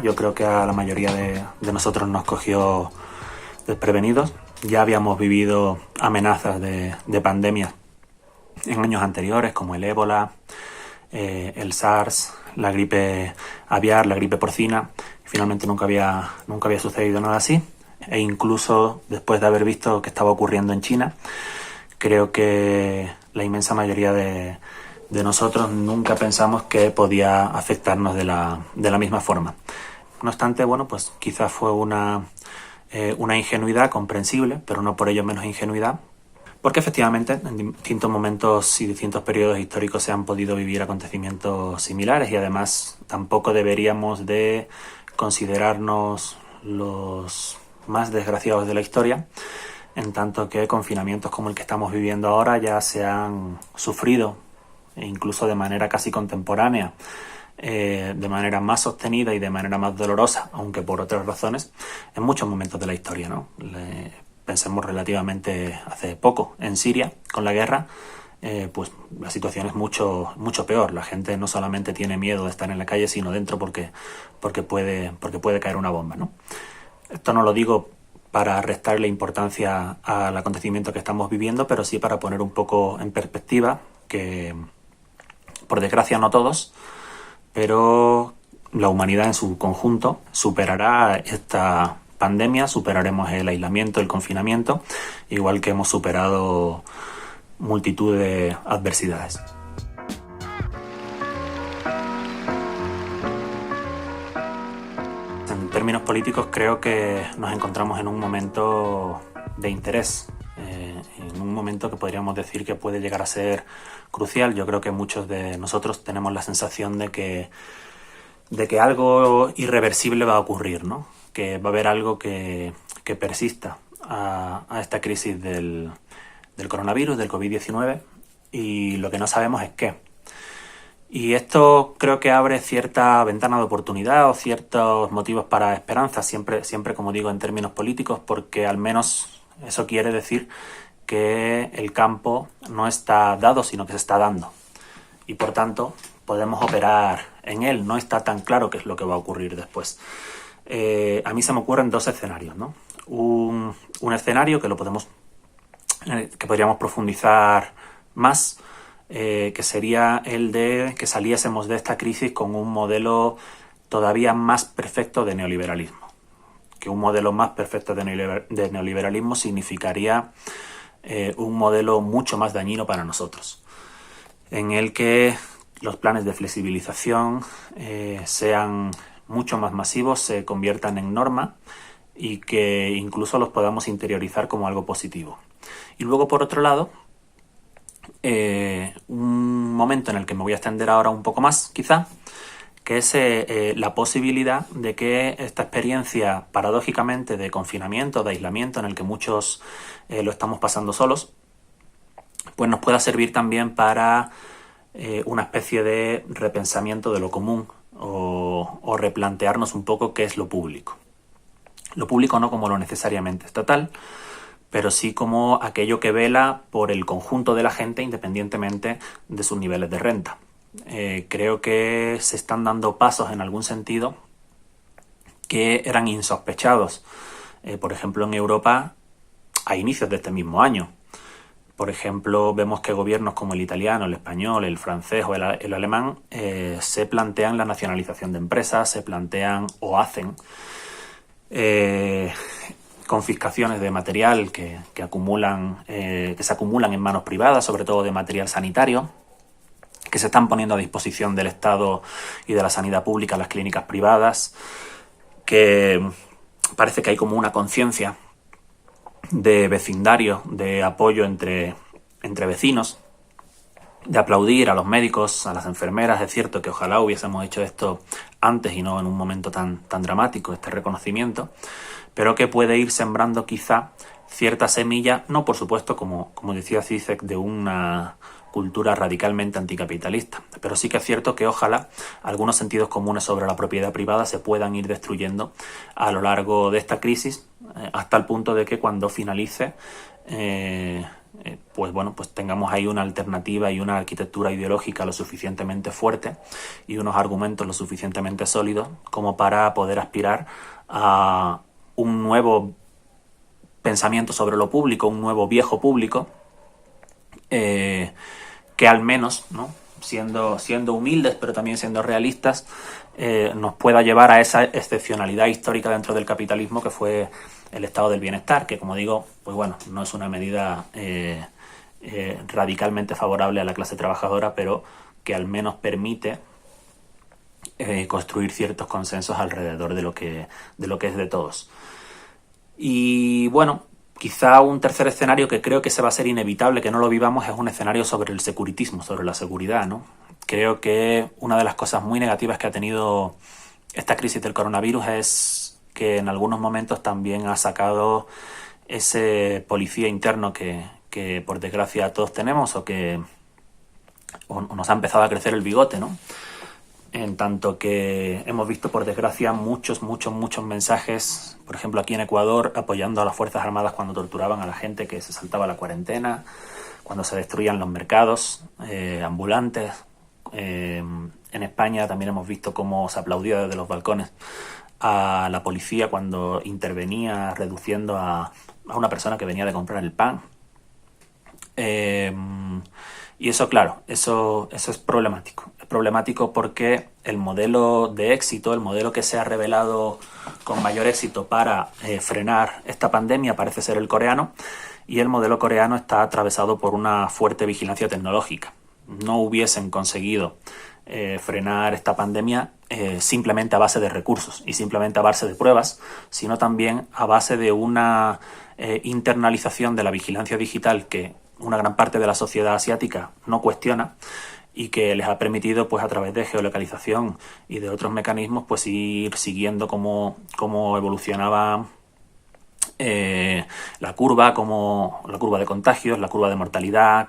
Yo creo que a la mayoría de nosotros nos cogió desprevenidos. Ya habíamos vivido amenazas de pandemias en años anteriores, como el ébola, el SARS, la gripe aviar, la gripe porcina. Finalmente nunca había sucedido nada así. E incluso después de haber visto que estaba ocurriendo en China, creo que la inmensa mayoría de nosotros nunca pensamos que podía afectarnos de la misma forma. No obstante, bueno, pues quizás fue una ingenuidad comprensible, pero no por ello menos ingenuidad, porque efectivamente en distintos momentos y distintos periodos históricos se han podido vivir acontecimientos similares y además tampoco deberíamos de considerarnos los más desgraciados de la historia, en tanto que confinamientos como el que estamos viviendo ahora ya se han sufrido, e incluso de manera casi contemporánea, de manera más sostenida y de manera más dolorosa, aunque por otras razones, en muchos momentos de la historia, ¿no? Pensemos relativamente hace poco, en Siria, con la guerra, pues la situación es mucho peor. La gente no solamente tiene miedo de estar en la calle, sino dentro porque puede caer una bomba, ¿no? Esto no lo digo para restarle importancia al acontecimiento que estamos viviendo, pero sí para poner un poco en perspectiva que, por desgracia, no todos, pero la humanidad en su conjunto superará esta pandemia, superaremos el aislamiento, el confinamiento, igual que hemos superado multitud de adversidades. En términos políticos creo que nos encontramos en un momento de interés, en un momento que podríamos decir que puede llegar a ser crucial. Yo creo que muchos de nosotros tenemos la sensación de que algo irreversible va a ocurrir, ¿no? Que va a haber algo que persista a esta crisis del coronavirus, del COVID-19, y lo que no sabemos es qué. Y esto creo que abre cierta ventana de oportunidad o ciertos motivos para esperanza, siempre como digo en términos políticos, porque al menos eso quiere decir que el campo no está dado, sino que se está dando. Y por tanto podemos operar en él, no está tan claro qué es lo que va a ocurrir después. A mí se me ocurren dos escenarios, ¿no? Un escenario que podríamos profundizar más, que sería el de que saliésemos de esta crisis con un modelo todavía más perfecto de neoliberalismo. Que un modelo más perfecto de neoliberalismo significaría un modelo mucho más dañino para nosotros, en el que los planes de flexibilización sean mucho más masivos, se conviertan en norma y que incluso los podamos interiorizar como algo positivo. Y luego, por otro lado, un momento en el que me voy a extender ahora un poco más, quizá, que es la posibilidad de que esta experiencia, paradójicamente, de confinamiento, de aislamiento, en el que muchos lo estamos pasando solos, pues nos pueda servir también para una especie de repensamiento de lo común o replantearnos un poco qué es lo público. Lo público no como lo necesariamente estatal, pero sí como aquello que vela por el conjunto de la gente independientemente de sus niveles de renta. Creo que se están dando pasos en algún sentido que eran insospechados. Por ejemplo, en Europa, a inicios de este mismo año. Por ejemplo, vemos que gobiernos como el italiano, el español, el francés o el alemán se plantean la nacionalización de empresas, se plantean o hacen confiscaciones de material que se acumulan en manos privadas, sobre todo de material sanitario, que se están poniendo a disposición del Estado y de la sanidad pública, las clínicas privadas, que parece que hay como una conciencia de vecindario, de apoyo entre vecinos, de aplaudir a los médicos, a las enfermeras. Es cierto que ojalá hubiésemos hecho esto antes y no en un momento tan dramático, este reconocimiento, pero que puede ir sembrando quizá cierta semilla, no por supuesto, como decía Zizek, de una cultura radicalmente anticapitalista, pero sí que es cierto que ojalá algunos sentidos comunes sobre la propiedad privada se puedan ir destruyendo a lo largo de esta crisis, hasta el punto de que cuando finalice pues bueno, pues tengamos ahí una alternativa y una arquitectura ideológica lo suficientemente fuerte y unos argumentos lo suficientemente sólidos como para poder aspirar a un nuevo pensamiento sobre lo público, un nuevo viejo público, que al menos, ¿no?, siendo humildes pero también siendo realistas, nos pueda llevar a esa excepcionalidad histórica dentro del capitalismo que fue el estado del bienestar, que como digo, pues bueno, no es una medida radicalmente favorable a la clase trabajadora, pero que al menos permite construir ciertos consensos alrededor de lo que es de todos. Y bueno, quizá un tercer escenario que creo que se va a ser inevitable que no lo vivamos es un escenario sobre el securitismo, sobre la seguridad, ¿no? Creo que una de las cosas muy negativas que ha tenido esta crisis del coronavirus es que en algunos momentos también ha sacado ese policía interno que por desgracia todos tenemos o nos ha empezado a crecer el bigote, ¿no? En tanto que hemos visto, por desgracia, muchos mensajes, por ejemplo aquí en Ecuador, apoyando a las Fuerzas Armadas cuando torturaban a la gente que se saltaba la cuarentena, cuando se destruían los mercados ambulantes. En España también hemos visto cómo se aplaudía desde los balcones a la policía cuando intervenía reduciendo a una persona que venía de comprar el pan. Y eso, claro, eso es problemático. Es problemático porque el modelo de éxito, el modelo que se ha revelado con mayor éxito para frenar esta pandemia parece ser el coreano, y el modelo coreano está atravesado por una fuerte vigilancia tecnológica. No hubiesen conseguido frenar esta pandemia simplemente a base de recursos y simplemente a base de pruebas, sino también a base de una internalización de la vigilancia digital que una gran parte de la sociedad asiática no cuestiona y que les ha permitido, pues a través de geolocalización y de otros mecanismos, pues ir siguiendo cómo evolucionaba la curva de contagios, la curva de mortalidad,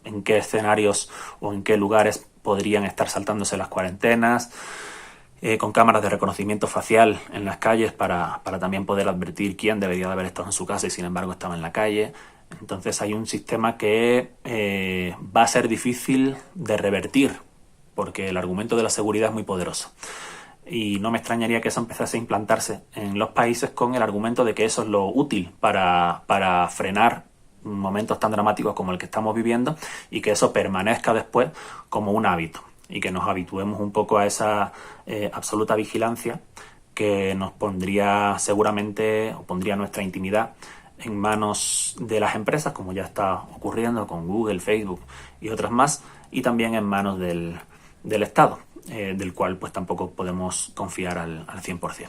en qué escenarios o en qué lugares podrían estar saltándose las cuarentenas, con cámaras de reconocimiento facial en las calles para también poder advertir quién debería de haber estado en su casa y sin embargo estaba en la calle. Entonces hay un sistema que va a ser difícil de revertir porque el argumento de la seguridad es muy poderoso. Y no me extrañaría que eso empezase a implantarse en los países con el argumento de que eso es lo útil para frenar momentos tan dramáticos como el que estamos viviendo y que eso permanezca después como un hábito y que nos habituemos un poco a esa absoluta vigilancia que nos pondría seguramente, o pondría nuestra intimidad en manos de las empresas, como ya está ocurriendo con Google, Facebook y otras más, y también en manos del Estado, del cual pues tampoco podemos confiar al 100%.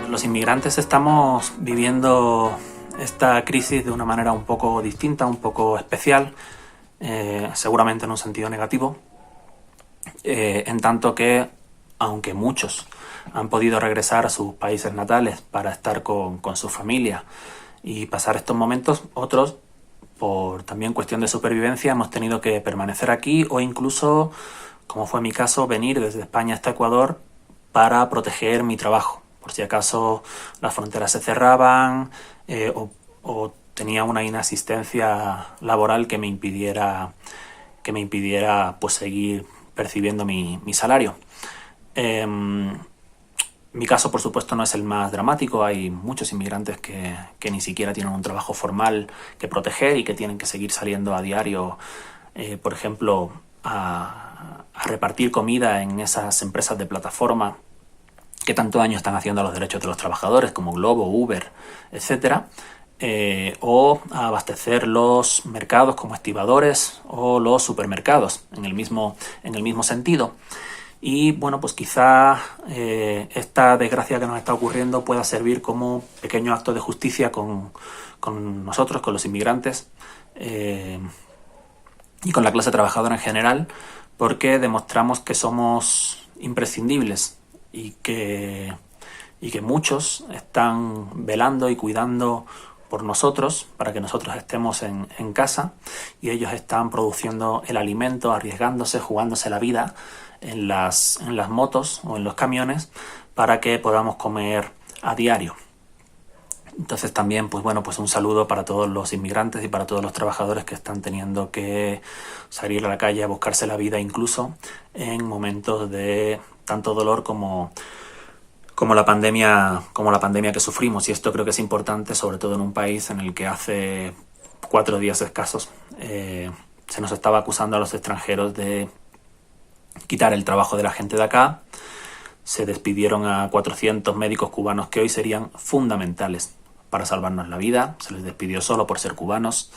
Los inmigrantes estamos viviendo esta crisis de una manera un poco distinta, un poco especial, seguramente en un sentido negativo, en tanto que, aunque muchos han podido regresar a sus países natales para estar con su familia y pasar estos momentos, otros, por también cuestión de supervivencia, hemos tenido que permanecer aquí o incluso, como fue mi caso, venir desde España hasta Ecuador para proteger mi trabajo, por si acaso las fronteras se cerraban o tenía una inasistencia laboral que me impidiera pues seguir percibiendo mi salario. Mi caso, por supuesto, no es el más dramático. Hay muchos inmigrantes que ni siquiera tienen un trabajo formal que proteger y que tienen que seguir saliendo a diario, por ejemplo, a repartir comida en esas empresas de plataforma que tanto daño están haciendo a los derechos de los trabajadores, como Globo, Uber, etcétera, o a abastecer los mercados como estibadores o los supermercados en el mismo sentido. Y bueno, pues quizá esta desgracia que nos está ocurriendo pueda servir como pequeño acto de justicia con nosotros, con los inmigrantes y con la clase trabajadora en general, porque demostramos que somos imprescindibles y que muchos están velando y cuidando por nosotros, para que nosotros estemos en casa, y ellos están produciendo el alimento, arriesgándose, jugándose la vida en las motos o en los camiones para que podamos comer a diario. Entonces también, pues bueno, pues un saludo para todos los inmigrantes y para todos los trabajadores que están teniendo que salir a la calle a buscarse la vida, incluso en momentos de tanto dolor como la pandemia que sufrimos. Y esto creo que es importante, sobre todo en un país en el que hace 4 días escasos se nos estaba acusando a los extranjeros de quitar el trabajo de la gente de acá. Se despidieron a 400 médicos cubanos que hoy serían fundamentales para salvarnos la vida. Se les despidió solo por ser cubanos.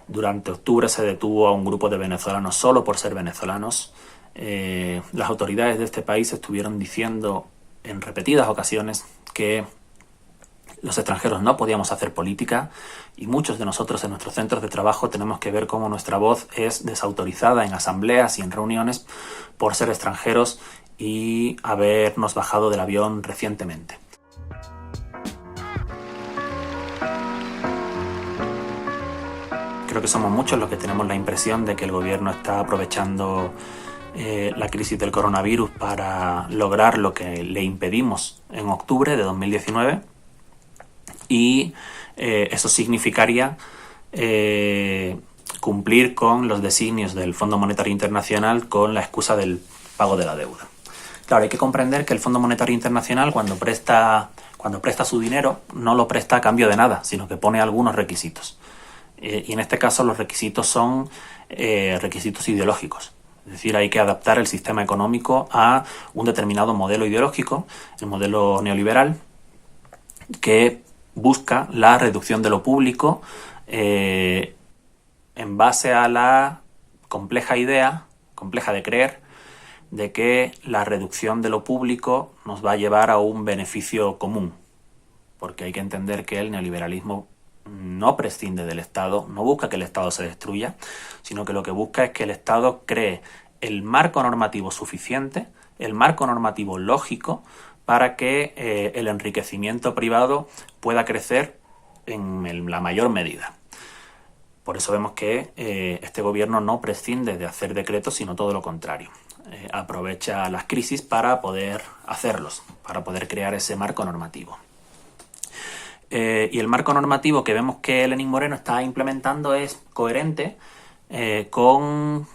Durante octubre se detuvo a un grupo de venezolanos solo por ser venezolanos. Las autoridades de este país estuvieron diciendo en repetidas ocasiones que los extranjeros no podíamos hacer política, y muchos de nosotros en nuestros centros de trabajo tenemos que ver cómo nuestra voz es desautorizada en asambleas y en reuniones por ser extranjeros y habernos bajado del avión recientemente. Creo que somos muchos los que tenemos la impresión de que el gobierno está aprovechando la crisis del coronavirus para lograr lo que le impedimos en octubre de 2019, y eso significaría cumplir con los designios del Fondo Monetario Internacional con la excusa del pago de la deuda. Claro, hay que comprender que el Fondo Monetario Internacional cuando presta su dinero no lo presta a cambio de nada, sino que pone algunos requisitos. Y en este caso los requisitos son requisitos ideológicos. Es decir, hay que adaptar el sistema económico a un determinado modelo ideológico, el modelo neoliberal, que busca la reducción de lo público en base a la compleja de creer, de que la reducción de lo público nos va a llevar a un beneficio común. Porque hay que entender que el neoliberalismo no prescinde del Estado, no busca que el Estado se destruya, sino que lo que busca es que el Estado cree el marco normativo suficiente, el marco normativo lógico, para que el enriquecimiento privado pueda crecer en la mayor medida. Por eso vemos que este gobierno no prescinde de hacer decretos, sino todo lo contrario. Aprovecha las crisis para poder hacerlos, para poder crear ese marco normativo. Y el marco normativo que vemos que Lenín Moreno está implementando es coherente con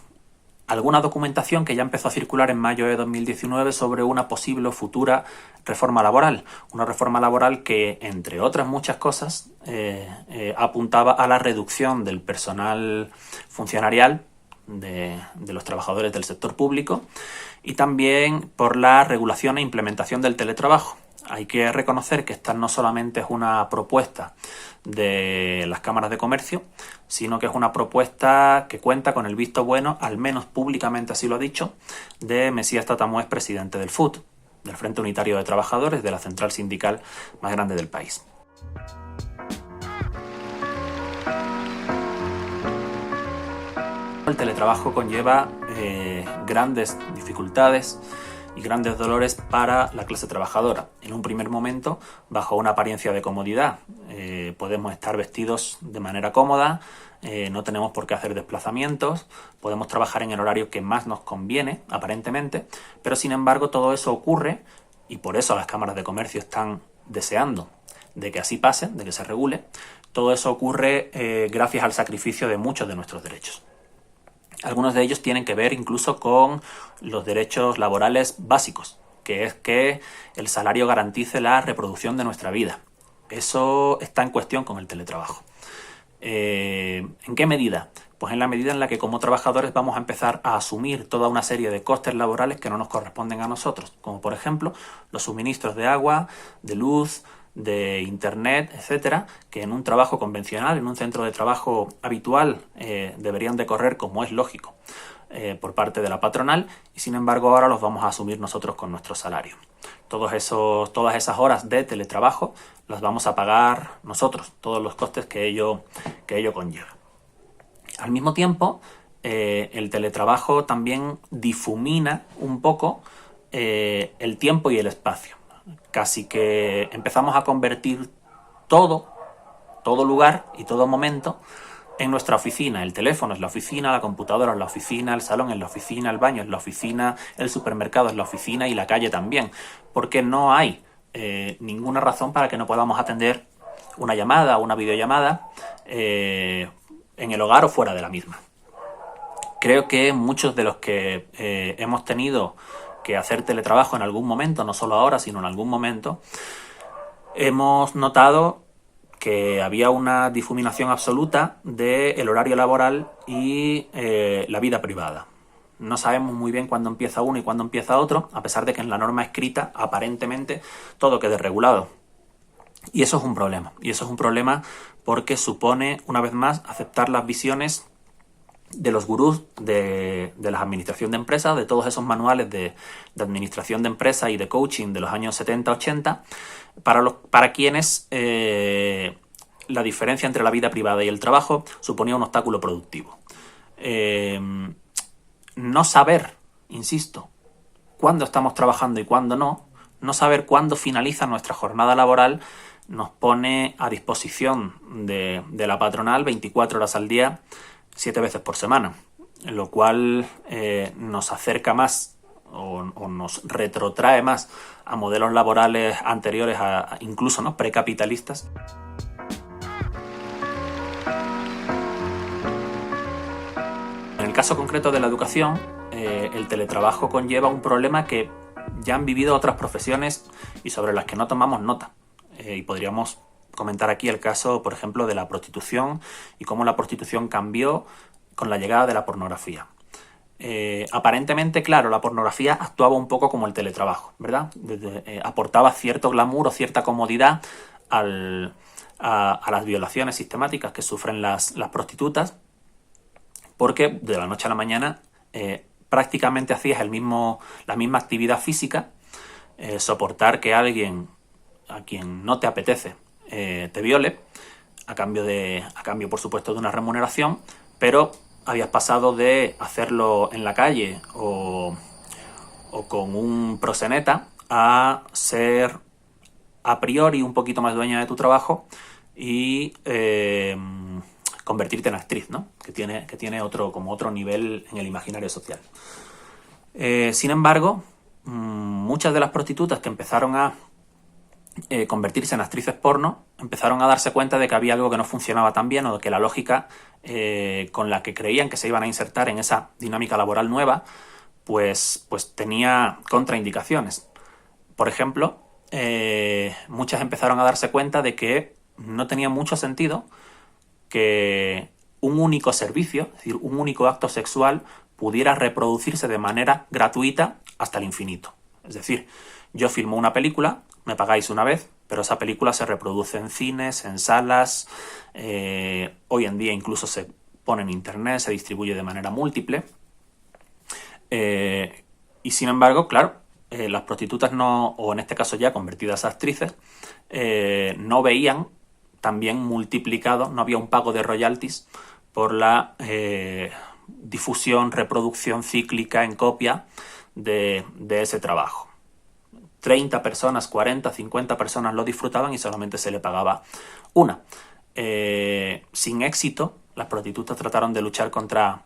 alguna documentación que ya empezó a circular en mayo de 2019 sobre una posible futura reforma laboral. Una reforma laboral que, entre otras muchas cosas, apuntaba a la reducción del personal funcionarial de los trabajadores del sector público, y también por la regulación e implementación del teletrabajo. Hay que reconocer que esta no solamente es una propuesta de las cámaras de comercio, sino que es una propuesta que cuenta con el visto bueno, al menos públicamente así lo ha dicho, de Mesías Tatamués, presidente del FUT, del Frente Unitario de Trabajadores, de la central sindical más grande del país. El teletrabajo conlleva grandes dificultades y grandes dolores para la clase trabajadora. En un primer momento, bajo una apariencia de comodidad, podemos estar vestidos de manera cómoda, no tenemos por qué hacer desplazamientos, podemos trabajar en el horario que más nos conviene, aparentemente, pero sin embargo todo eso ocurre, y por eso las cámaras de comercio están deseando de que así pase, de que se regule. Todo eso ocurre gracias al sacrificio de muchos de nuestros derechos. Algunos de ellos tienen que ver incluso con los derechos laborales básicos, que es que el salario garantice la reproducción de nuestra vida. Eso está en cuestión con el teletrabajo. ¿En qué medida? Pues en la medida en la que como trabajadores vamos a empezar a asumir toda una serie de costes laborales que no nos corresponden a nosotros, como por ejemplo los suministros de agua, de luz, de internet, etcétera, que en un trabajo convencional, en un centro de trabajo habitual, deberían de correr, como es lógico, por parte de la patronal, y sin embargo ahora los vamos a asumir nosotros con nuestro salario. Todas esas horas de teletrabajo las vamos a pagar nosotros, todos los costes que ello conlleva. Al mismo tiempo, el teletrabajo también difumina un poco el tiempo y el espacio. Casi que empezamos a convertir todo lugar y todo momento en nuestra oficina. El teléfono es la oficina, la computadora es la oficina, el salón es la oficina, el baño es la oficina, el supermercado es la oficina y la calle también. Porque no hay ninguna razón para que no podamos atender una llamada o una videollamada en el hogar o fuera de la misma. Creo que muchos de los que hemos tenido que hacer teletrabajo en algún momento, no solo ahora, sino en algún momento, hemos notado que había una difuminación absoluta del horario laboral y la vida privada. No sabemos muy bien cuándo empieza uno y cuándo empieza otro, a pesar de que en la norma escrita aparentemente todo quede regulado. Y eso es un problema. Y eso es un problema porque supone, una vez más, aceptar las visiones de los gurús de la administración de empresas, de todos esos manuales de administración de empresas y de coaching de los años 70-80, para quienes la diferencia entre la vida privada y el trabajo suponía un obstáculo productivo. No saber, insisto, cuándo estamos trabajando y cuándo no saber cuándo finaliza nuestra jornada laboral, nos pone a disposición de la patronal 24 horas al día, 7 veces por semana, lo cual nos acerca más o nos retrotrae más a modelos laborales anteriores, incluso, ¿no?, precapitalistas. En el caso concreto de la educación, el teletrabajo conlleva un problema que ya han vivido otras profesiones y sobre las que no tomamos nota. Y podríamos comentar aquí el caso, por ejemplo, de la prostitución y cómo la prostitución cambió con la llegada de la pornografía. Aparentemente, claro, la pornografía actuaba un poco como el teletrabajo, ¿verdad? Aportaba cierto glamour o cierta comodidad a las violaciones sistemáticas que sufren las prostitutas, porque de la noche a la mañana prácticamente hacías la misma actividad física, soportar que alguien a quien no te apetece te viole, a cambio, por supuesto, de una remuneración, pero habías pasado de hacerlo en la calle o con un proxeneta a ser a priori un poquito más dueña de tu trabajo y convertirte en actriz, ¿no? Que tiene otro nivel en el imaginario social. Sin embargo, muchas de las prostitutas que empezaron a convertirse en actrices porno empezaron a darse cuenta de que había algo que no funcionaba tan bien, o de que la lógica con la que creían que se iban a insertar en esa dinámica laboral nueva pues tenía contraindicaciones. Por ejemplo, muchas empezaron a darse cuenta de que no tenía mucho sentido que un único servicio, es decir, un único acto sexual, pudiera reproducirse de manera gratuita hasta el infinito. Es decir, yo filmo una película, me pagáis una vez, pero esa película se reproduce en cines, en salas, hoy en día incluso se pone en internet, se distribuye de manera múltiple. Y sin embargo, claro, las prostitutas no, o en este caso ya convertidas a actrices, no veían también multiplicado, no había un pago de royalties por la difusión, reproducción cíclica en copia de ese trabajo. 30 personas, 40, 50 personas lo disfrutaban y solamente se le pagaba una. Sin éxito, las prostitutas trataron de luchar contra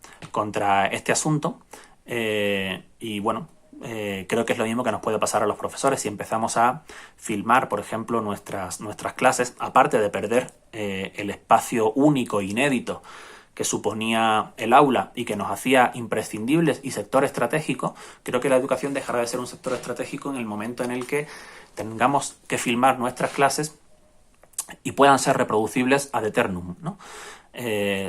este asunto y bueno, creo que es lo mismo que nos puede pasar a los profesores si empezamos a filmar, por ejemplo, nuestras clases, aparte de perder el espacio único e inédito que suponía el aula y que nos hacía imprescindibles y sector estratégico. Creo que la educación dejará de ser un sector estratégico en el momento en el que tengamos que filmar nuestras clases y puedan ser reproducibles ad eternum, ¿no?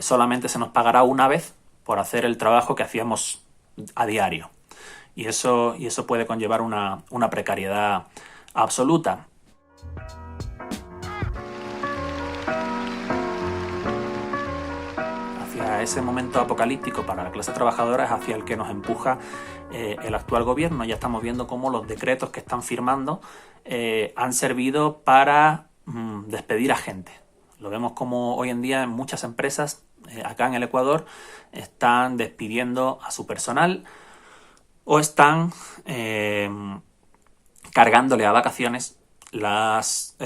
Solamente se nos pagará una vez por hacer el trabajo que hacíamos a diario. Y eso puede conllevar una precariedad absoluta. Hacia ese momento apocalíptico para la clase trabajadora es hacia el que nos empuja el actual gobierno. Ya estamos viendo cómo los decretos que están firmando han servido para despedir a gente. Lo vemos como hoy en día en muchas empresas acá en el Ecuador están despidiendo a su personal o están cargándole a vacaciones los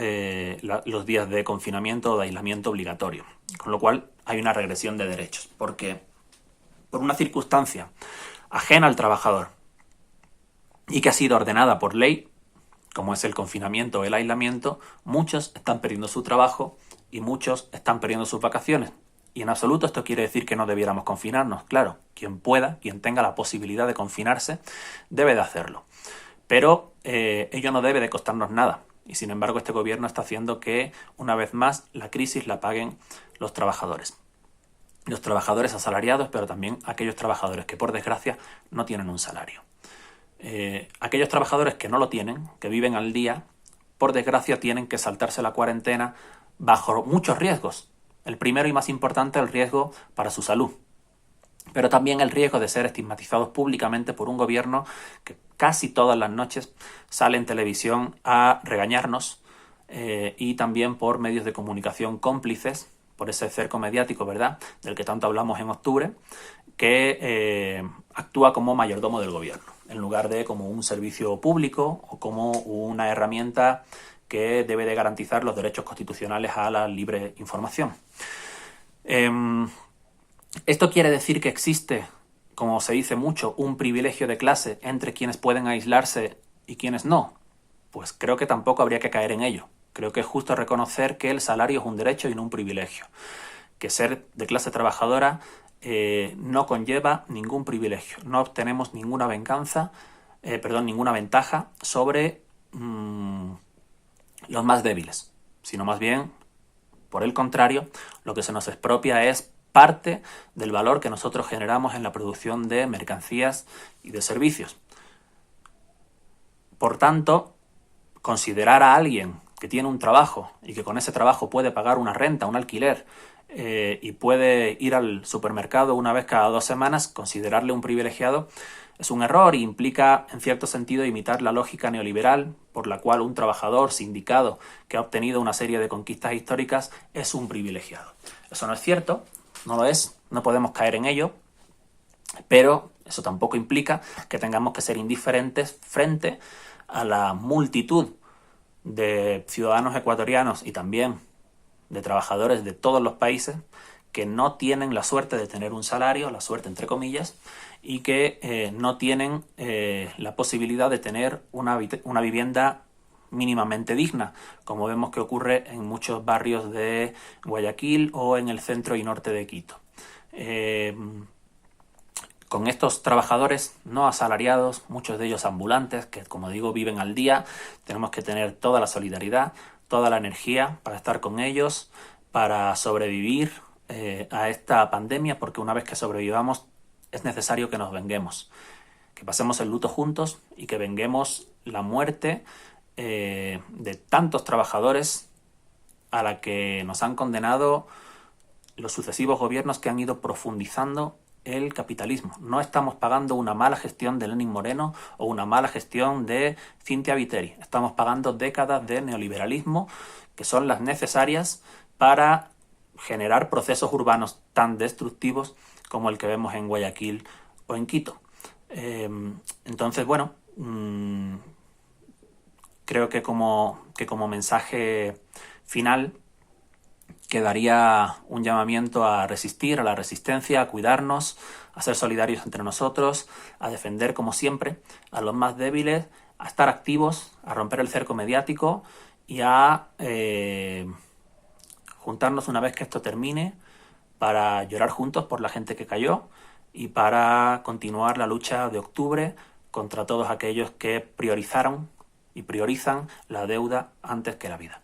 días de confinamiento o de aislamiento obligatorio. Con lo cual hay una regresión de derechos, porque por una circunstancia ajena al trabajador y que ha sido ordenada por ley, como es el confinamiento o el aislamiento, muchos están perdiendo su trabajo y muchos están perdiendo sus vacaciones. Y en absoluto esto quiere decir que no debiéramos confinarnos. Claro, quien pueda, quien tenga la posibilidad de confinarse, debe de hacerlo. Pero ello no debe de costarnos nada. Y sin embargo este gobierno está haciendo que, una vez más, la crisis la paguen los trabajadores. Los trabajadores asalariados, pero también aquellos trabajadores que, por desgracia, no tienen un salario. Aquellos trabajadores que no lo tienen, que viven al día, por desgracia tienen que saltarse la cuarentena bajo muchos riesgos. El primero y más importante, el riesgo para su salud. Pero también el riesgo de ser estigmatizados públicamente por un gobierno que casi todas las noches sale en televisión a regañarnos, y también por medios de comunicación cómplices, por ese cerco mediático, ¿verdad?, del que tanto hablamos en octubre, que actúa como mayordomo del gobierno, en lugar de como un servicio público o como una herramienta que debe de garantizar los derechos constitucionales a la libre información. Esto quiere decir que existe, como se dice mucho, un privilegio de clase entre quienes pueden aislarse y quienes no. Pues creo que tampoco habría que caer en ello. Creo que es justo reconocer que el salario es un derecho y no un privilegio. Que ser de clase trabajadora no conlleva ningún privilegio. No obtenemos ninguna ninguna ventaja sobre los más débiles, sino más bien, por el contrario, lo que se nos expropia es parte del valor que nosotros generamos en la producción de mercancías y de servicios. Por tanto, considerar a alguien que tiene un trabajo y que con ese trabajo puede pagar una renta, un alquiler, y puede ir al supermercado una vez cada 2 semanas, considerarle un privilegiado, es un error y implica, en cierto sentido, imitar la lógica neoliberal por la cual un trabajador sindicado que ha obtenido una serie de conquistas históricas es un privilegiado. Eso no es cierto, no lo es, no podemos caer en ello, pero eso tampoco implica que tengamos que ser indiferentes frente a la multitud de ciudadanos ecuatorianos y también de trabajadores de todos los países que no tienen la suerte de tener un salario, la suerte entre comillas, y que no tienen la posibilidad de tener una vivienda mínimamente digna, como vemos que ocurre en muchos barrios de Guayaquil o en el centro y norte de Quito. Con estos trabajadores no asalariados, muchos de ellos ambulantes, que como digo viven al día, tenemos que tener toda la solidaridad, toda la energía para estar con ellos, para sobrevivir a esta pandemia, porque una vez que sobrevivamos es necesario que nos venguemos, que pasemos el luto juntos y que venguemos la muerte de tantos trabajadores a la que nos han condenado los sucesivos gobiernos que han ido profundizando el capitalismo. No estamos pagando una mala gestión de Lenín Moreno o una mala gestión de Cynthia Viteri. Estamos pagando décadas de neoliberalismo que son las necesarias para generar procesos urbanos tan destructivos como el que vemos en Guayaquil o en Quito. Entonces, bueno, creo que como mensaje final quedaría un llamamiento a resistir, a la resistencia, a cuidarnos, a ser solidarios entre nosotros, a defender como siempre a los más débiles, a estar activos, a romper el cerco mediático y a juntarnos una vez que esto termine para llorar juntos por la gente que cayó y para continuar la lucha de octubre contra todos aquellos que priorizaron y priorizan la deuda antes que la vida.